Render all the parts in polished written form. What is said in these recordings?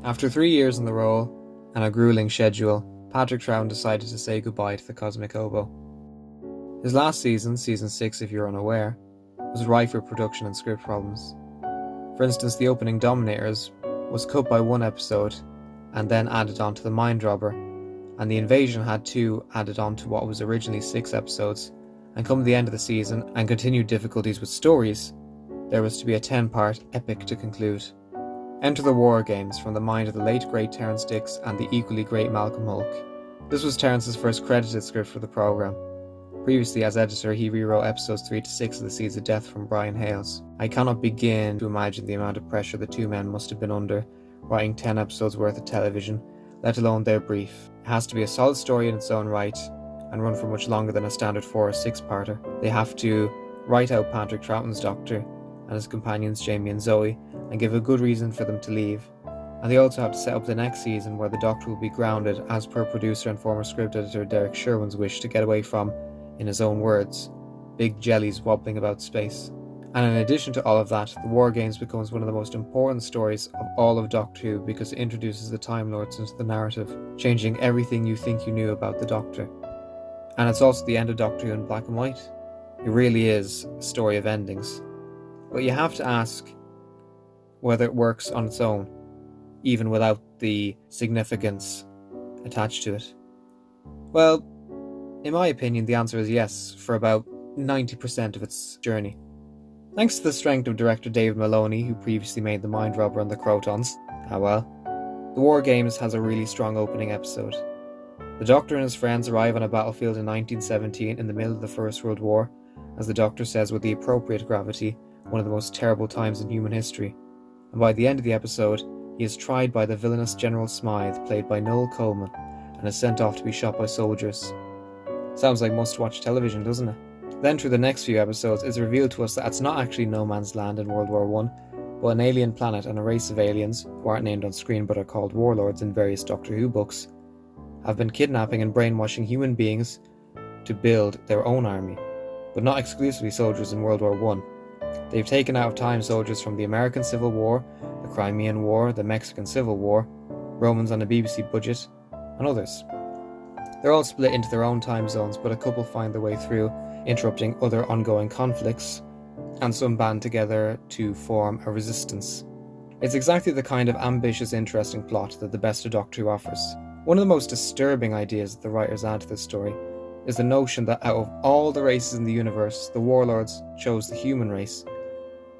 After 3 years in the role and a grueling schedule, Patrick Troughton decided to say goodbye to the Cosmic Oboe. His last season, season 6 if you're unaware, was rife with production and script problems. For instance, the opening Dominators was cut by 1 episode and then added on to The Mind Robber, and The Invasion had 2 added on to what was originally 6 episodes, and come the end of the season and continued difficulties with stories, there was to be a 10-part epic to conclude. Enter the War Games from the mind of the late great Terrance Dicks and the equally great Malcolm Hulke. This was Terrance's first credited script for the programme. Previously as editor, he rewrote episodes 3 to 6 of The Seeds of Death from Brian Hales. I cannot begin to imagine the amount of pressure the two men must have been under writing 10 episodes worth of television, let alone their brief. It has to be a solid story in its own right and run for much longer than a standard 4 or 6-parter. They have to write out Patrick Troughton's Doctor and his companions Jamie and Zoe and give a good reason for them to leave. And they also have to set up the next season where the Doctor will be grounded as per producer and former script editor Derek Sherwin's wish to get away from, in his own words, big jellies wobbling about space. And in addition to all of that, the War Games becomes one of the most important stories of all of Doctor Who because it introduces the Time Lords into the narrative, changing everything you think you knew about the Doctor. And it's also the end of Doctor Who in black and white. It really is a story of endings. But you have to ask whether it works on its own, even without the significance attached to it. Well, in my opinion, the answer is yes, for about 90% of its journey. Thanks to the strength of director David Maloney, who previously made The Mind Robber and The Crotons, The War Games has a really strong opening episode. The Doctor and his friends arrive on a battlefield in 1917 in the middle of the First World War, as the Doctor says with the appropriate gravity, one of the most terrible times in human history. And by the end of the episode, he is tried by the villainous General Smythe, played by Noel Coleman, and is sent off to be shot by soldiers. Sounds like must-watch television, doesn't it? Then through the next few episodes, it's revealed to us that it's not actually no man's land in World War I, but an alien planet and a race of aliens, who aren't named on screen but are called warlords in various Doctor Who books, have been kidnapping and brainwashing human beings to build their own army, but not exclusively soldiers in World War I. They've taken out of time soldiers from the American Civil War, the Crimean War, the Mexican Civil War, Romans on a BBC budget, and others. They're all split into their own time zones, but a couple find their way through, interrupting other ongoing conflicts, and some band together to form a resistance. It's exactly the kind of ambitious, interesting plot that the best of Doctor Who offers. One of the most disturbing ideas that the writers add to this story is the notion that out of all the races in the universe, the warlords chose the human race,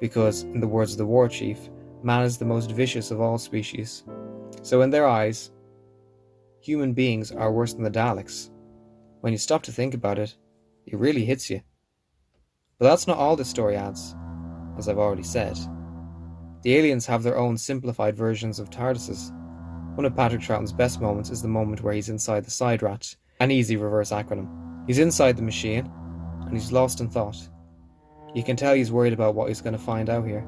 because, in the words of the War Chief, man is the most vicious of all species. So in their eyes, human beings are worse than the Daleks. When you stop to think about it, it really hits you. But that's not all the story adds, as I've already said. The aliens have their own simplified versions of TARDISes. One of Patrick Troughton's best moments is the moment where he's inside the Side Rat, an easy reverse acronym. He's inside the machine, and he's lost in thought. You can tell he's worried about what he's going to find out here.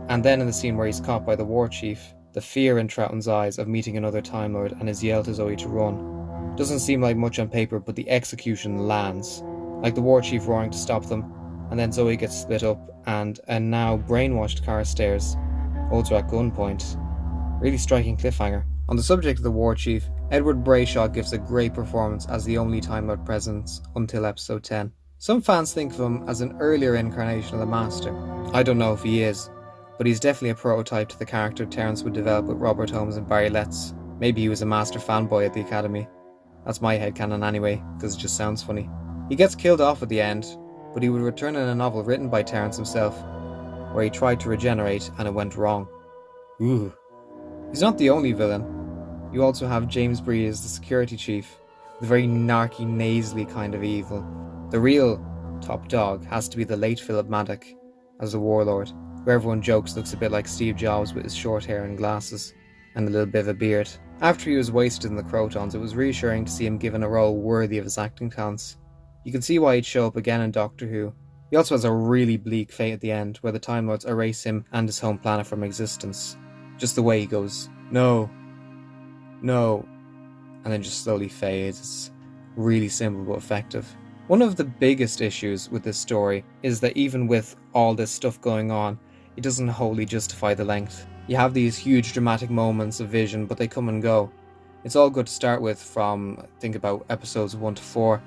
And then in the scene where he's caught by the War Chief, the fear in Troughton's eyes of meeting another Time Lord and his yell to Zoe to run. Doesn't seem like much on paper, but the execution lands. Like the War Chief roaring to stop them, and then Zoe gets split up, and a now brainwashed Carstairs holds her at gunpoint. Really striking cliffhanger. On the subject of the War Chief, Edward Brayshaw gives a great performance as the only Time Lord present until episode 10. Some fans think of him as an earlier incarnation of the Master. I don't know if he is, but he's definitely a prototype to the character Terrance would develop with Robert Holmes and Barry Letts. Maybe he was a Master fanboy at the Academy. That's my headcanon anyway, because it just sounds funny. He gets killed off at the end, but he would return in a novel written by Terrance himself, where he tried to regenerate and it went wrong. Ooh. He's not the only villain. You also have James Bree as the security chief, the very narky, nasally kind of evil. The real top dog has to be the late Philip Maddock as the warlord, who everyone jokes looks a bit like Steve Jobs with his short hair and glasses, and a little bit of a beard. After he was wasted in the Crotons, it was reassuring to see him given a role worthy of his acting talents. You can see why he'd show up again in Doctor Who. He also has a really bleak fate at the end, where the Time Lords erase him and his home planet from existence. Just the way he goes, no, and then just slowly fades. It's really simple but effective. One of the biggest issues with this story is that even with all this stuff going on, it doesn't wholly justify the length. You have these huge dramatic moments of vision, but they come and go. It's all good to start with from, I think, about episodes 1 to 4,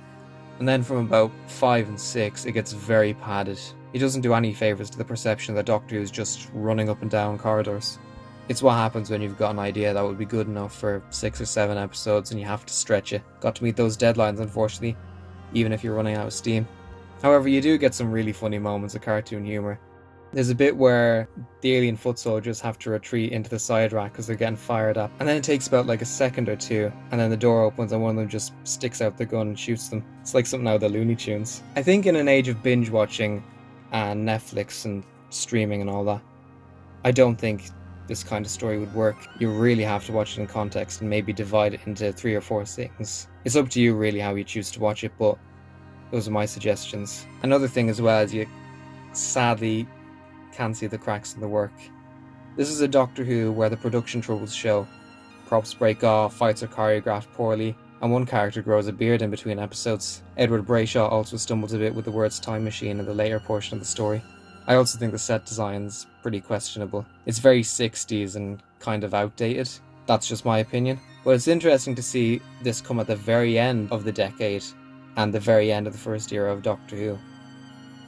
and then from about 5 and 6 it gets very padded. It doesn't do any favours to the perception that Doctor Who is just running up and down corridors. It's what happens when you've got an idea that would be good enough for 6 or 7 episodes and you have to stretch it. Got to meet those deadlines, unfortunately, even if you're running out of steam. However, you do get some really funny moments of cartoon humour. There's a bit where the alien foot soldiers have to retreat into the side rack because they're getting fired up, and then it takes about like a second or two, and then the door opens and one of them just sticks out the gun and shoots them. It's like something out of the Looney Tunes. I think in an age of binge watching and Netflix and streaming and all that, I don't think this kind of story would work. You really have to watch it in context and maybe divide it into 3 or 4 things. It's up to you really how you choose to watch it, but those are my suggestions. Another thing as well is you sadly can't see the cracks in the work. This is a Doctor Who where the production troubles show. Props break off, fights are choreographed poorly, and one character grows a beard in between episodes. Edward Brayshaw also stumbles a bit with the words time machine in the later portion of the story. I also think the set design's pretty questionable. It's very 60s and kind of outdated. That's just my opinion. But it's interesting to see this come at the very end of the decade and the very end of the first era of Doctor Who.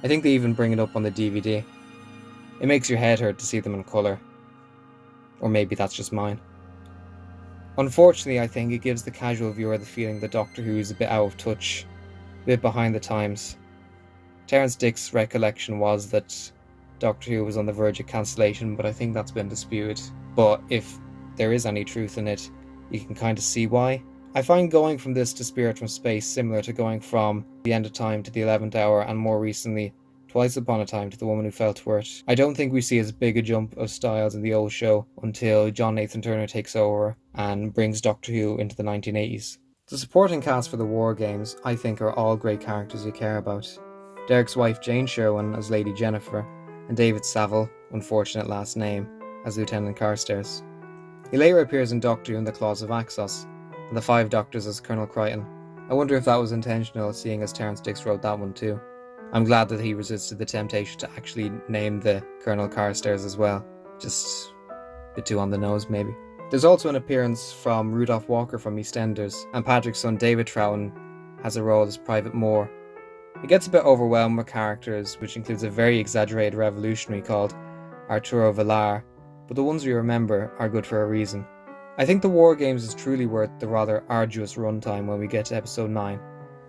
I think they even bring it up on the DVD. It makes your head hurt to see them in colour. Or maybe that's just mine. Unfortunately, I think it gives the casual viewer the feeling that Doctor Who is a bit out of touch, a bit behind the times. Terrance Dick's recollection was that Doctor Who was on the verge of cancellation, but I think that's been disputed. But if there is any truth in it, you can kind of see why. I find going from this to Spirit from Space similar to going from The End of Time to The 11th Hour, and more recently, Twice Upon a Time to The Woman Who Fell to Earth. I don't think we see as big a jump of styles in the old show until John Nathan Turner takes over and brings Doctor Who into the 1980s. The supporting cast for the War Games, I think, are all great characters you care about. Derek's wife Jane Sherwin as Lady Jennifer, and David Saville, unfortunate last name, as Lieutenant Carstairs. He later appears in Doctor Who in the Claws of Axos, and the Five Doctors as Colonel Crichton. I wonder if that was intentional, seeing as Terrance Dicks wrote that one too. I'm glad that he resisted the temptation to actually name the Colonel Carstairs as well. Just a bit too on the nose, maybe. There's also an appearance from Rudolph Walker from EastEnders, and Patrick's son David Troughton has a role as Private Moore. It gets a bit overwhelmed with characters, which includes a very exaggerated revolutionary called Arturo Villar, but the ones we remember are good for a reason. I think the War Games is truly worth the rather arduous runtime when we get to episode 9.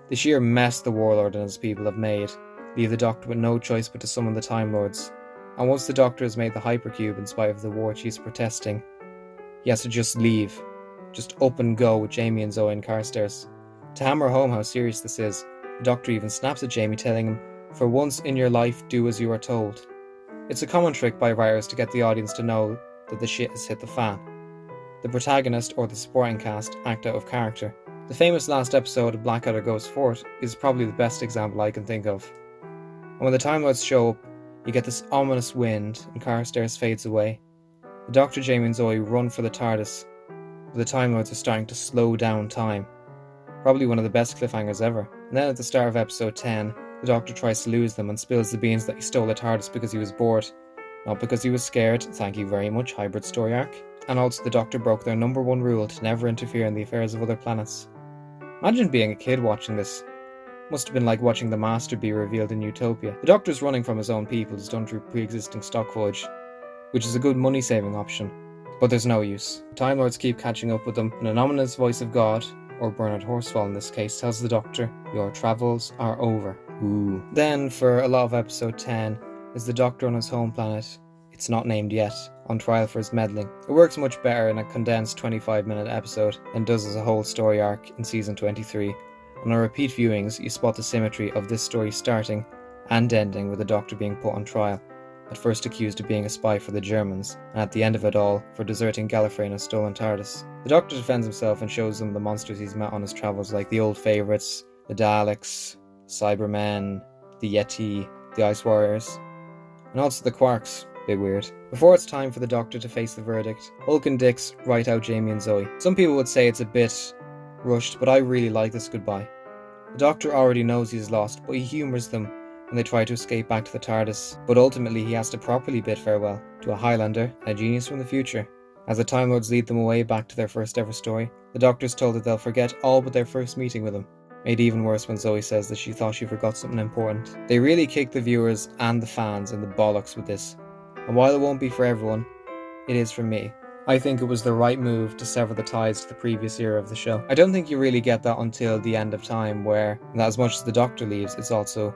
The sheer mess the Warlord and his people have made leave the Doctor with no choice but to summon the Time Lords, and once the Doctor has made the Hypercube in spite of the War Chiefs protesting, he has to just leave, just up and go with Jamie and Zoe and Carstairs. To hammer home how serious this is, the Doctor even snaps at Jamie, telling him, "For once in your life, do as you are told." It's a common trick by writers to get the audience to know that the shit has hit the fan. The protagonist or the supporting cast act out of character. The famous last episode of Blackadder Goes Forth is probably the best example I can think of. And when the Time Lords show up, you get this ominous wind and Carstairs fades away. The Doctor, Jamie and Zoe run for the TARDIS, but the Time Lords are starting to slow down time. Probably one of the best cliffhangers ever. And then at the start of episode 10, the Doctor tries to lose them and spills the beans that he stole the TARDIS because he was bored. Not because he was scared, thank you very much, hybrid story arc. And also the Doctor broke their number one rule to never interfere in the affairs of other planets. Imagine being a kid watching this. Must have been like watching the Master be revealed in Utopia. The Doctor's running from his own people is done through pre-existing stock footage, which is a good money-saving option. But there's no use. Time Lords keep catching up with them, and an ominous voice of God, or Bernard Horsfall in this case, tells the Doctor, "Your travels are over." Ooh. Then, for a lot of episode 10, is the Doctor on his home planet, it's not named yet, on trial for his meddling. It works much better in a condensed 25-minute episode than does as a whole story arc in season 23. And on repeat viewings, you spot the symmetry of this story starting and ending with the Doctor being put on trial, at first accused of being a spy for the Germans, and at the end of it all, for deserting Gallifrey in a stolen TARDIS. The Doctor defends himself and shows them the monsters he's met on his travels, like the old favourites, the Daleks, Cybermen, the Yeti, the Ice Warriors, and also the Quarks. Bit weird. Before it's time for the Doctor to face the verdict, Hulk and Dix write out Jamie and Zoe. Some people would say it's a bit rushed, but I really like this goodbye. The Doctor already knows he's lost, but he humours them when they try to escape back to the TARDIS, but ultimately he has to properly bid farewell to a Highlander and a genius from the future. As the Time Lords lead them away back to their first ever story, the Doctor's told that they'll forget all but their first meeting with him. Made even worse when Zoe says that she thought she forgot something important. They really kick the viewers and the fans in the bollocks with this. And while it won't be for everyone, it is for me. I think it was the right move to sever the ties to the previous era of the show. I don't think you really get that until the end of time, where, as much as the Doctor leaves, it's also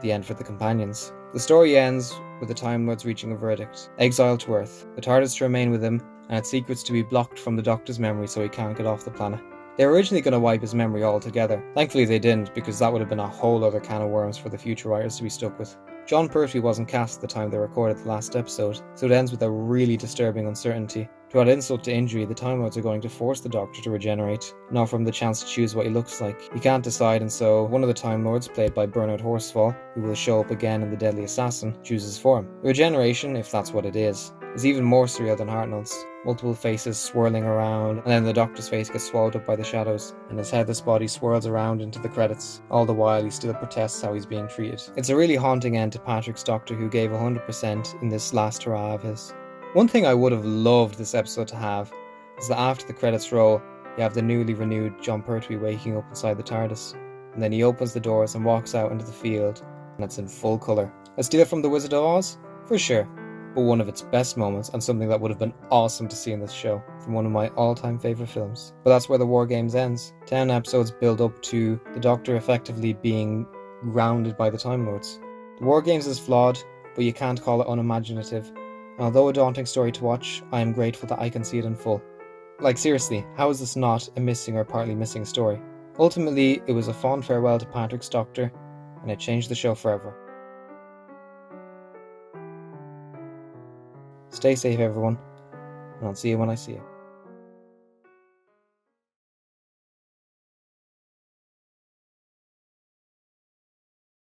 the end for the companions. The story ends with the Time Lords reaching a verdict: exile to Earth, the TARDIS to remain with him, and its secrets to be blocked from the Doctor's memory so he can't get off the planet. They were originally going to wipe his memory altogether. Thankfully they didn't, because that would have been a whole other can of worms for the future writers to be stuck with. Jon Pertwee wasn't cast at the time they recorded the last episode, so it ends with a really disturbing uncertainty. To add insult to injury, the Time Lords are going to force the Doctor to regenerate, and offer him the chance to choose what he looks like. He can't decide, and so one of the Time Lords, played by Bernard Horsfall, who will show up again in The Deadly Assassin, chooses for him. The regeneration, if that's what it is even more surreal than Hartnell's. Multiple faces swirling around, and then the Doctor's face gets swallowed up by the shadows, and his headless body swirls around into the credits. All the while he still protests how he's being treated. It's a really haunting end to Patrick's Doctor, who gave 100% in this last hurrah of his. One thing I would have loved this episode to have is that after the credits roll, you have the newly renewed Jon Pertwee waking up inside the TARDIS, and then he opens the doors and walks out into the field, and it's in full colour. A steal from The Wizard of Oz? For sure. But one of its best moments, and something that would have been awesome to see in this show, from one of my all-time favourite films. But that's where the War Games ends. 10 episodes build up to the Doctor effectively being grounded by the Time Lords. The War Games is flawed, but you can't call it unimaginative. And although a daunting story to watch, I am grateful that I can see it in full. Like seriously, how is this not a missing or partly missing story? Ultimately, it was a fond farewell to Patrick's Doctor, and it changed the show forever. Stay safe, everyone, and I'll see you when I see you.